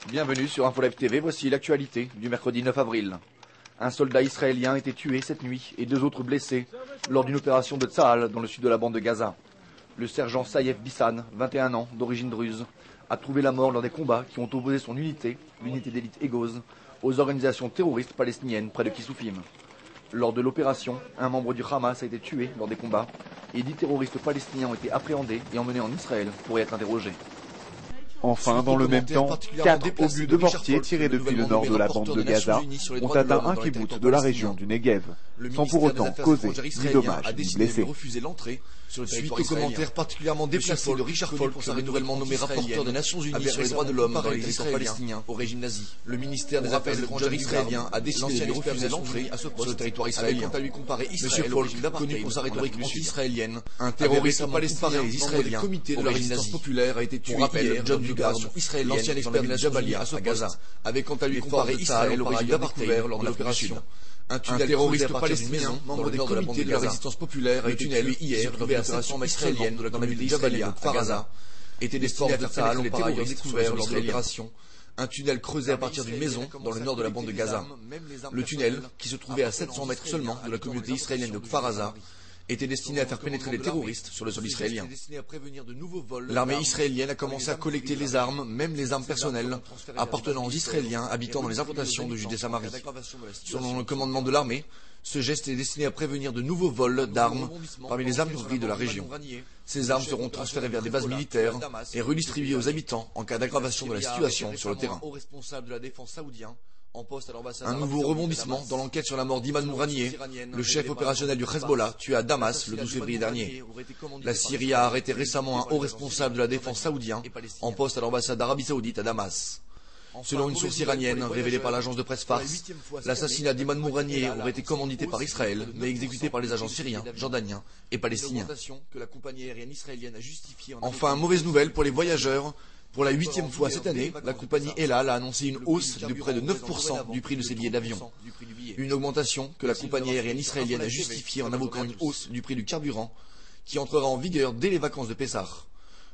Bienvenue sur InfoLive TV, voici l'actualité du mercredi 9 avril. Un soldat israélien a été tué cette nuit et 2 autres blessés lors d'une opération de Tsahal dans le sud de la bande de Gaza. Le sergent Saïef Bissan, 21 ans, d'origine druze, a trouvé la mort lors des combats qui ont opposé son unité, l'unité d'élite Egoz, aux organisations terroristes palestiniennes près de Kissoufim. Lors de l'opération, un membre du Hamas a été tué lors des combats et 10 terroristes palestiniens ont été appréhendés et emmenés en Israël pour y être interrogés. Enfin, dans le même temps, 4 obus de mortier tirés depuis le nord de la bande de Gaza ont atteint un kibboutz de la région du Negev, sans pour autant causer ni dommages ni blessés. Suite aux commentaires particulièrement déplacés de Richard Falk, renouvellement nommé rapporteur des Nations Unies sur les droits de l'homme dans les territoires palestiniens au régime nazi. Le ministère des Affaires étrangères israélien a décidé de refuser l'entrée à ce poste sur le territoire israélien. Quant à lui comparer Israël, connu pour sa rhétorique anti-israélienne, un terroriste palestinien israélien, le comité de la résistance populaire a été tué hier. John Dugard, l'ancien expert de la Jabalia à Gaza, avait quant à lui comparé Israël au régime d'apartheid lors de l'opération. Un terroriste palestinien, membre des comités de la résistance populaire, a été tué hier lors de l'opération israélienne dans la ville de Jabalia à Gaza, était destiné à faire pénétrer les terroristes découverts lors de l'opération. Un tunnel creusé à partir d'une maison dans le nord de la bande de Gaza. Le tunnel, qui se trouvait à 700 mètres seulement de la communauté israélienne de Kfar Aza, était destiné à faire pénétrer les terroristes sur le sol israélien. L'armée israélienne a commencé à collecter les armes, même les armes personnelles, appartenant aux Israéliens habitant dans les implantations de Judée-Samarie. Selon le commandement de l'armée, ce geste est destiné à prévenir de nouveaux vols d'armes parmi les armureries de la région. Ces armes seront transférées vers des bases militaires et redistribuées aux habitants en cas d'aggravation de la situation sur le terrain. Un nouveau rebondissement dans l'enquête sur la mort d'Imad Mouranieh, le chef opérationnel du Hezbollah, tué à Damas le 12 février dernier. La Syrie a arrêté récemment un haut responsable de la défense saoudien en poste à l'ambassade d'Arabie Saoudite à Damas. Selon une source iranienne révélée par l'agence de presse Fars, l'assassinat d'Imad Mouranieh aurait été commandité par Israël, mais exécuté par les agents syriens, jordaniens et palestiniens. Enfin, mauvaise nouvelle pour les voyageurs. Pour la 8e fois cette année, la compagnie El Al a annoncé une hausse de près de 9% du prix de ses billets d'avion. Une augmentation que la compagnie aérienne israélienne a justifiée en invoquant une hausse du prix du carburant qui entrera en vigueur dès les vacances de Pessah.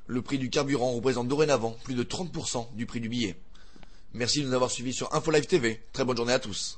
Le prix du carburant représente dorénavant plus de 30% du prix du billet. Merci de nous avoir suivis sur InfoLive TV. Très bonne journée à tous.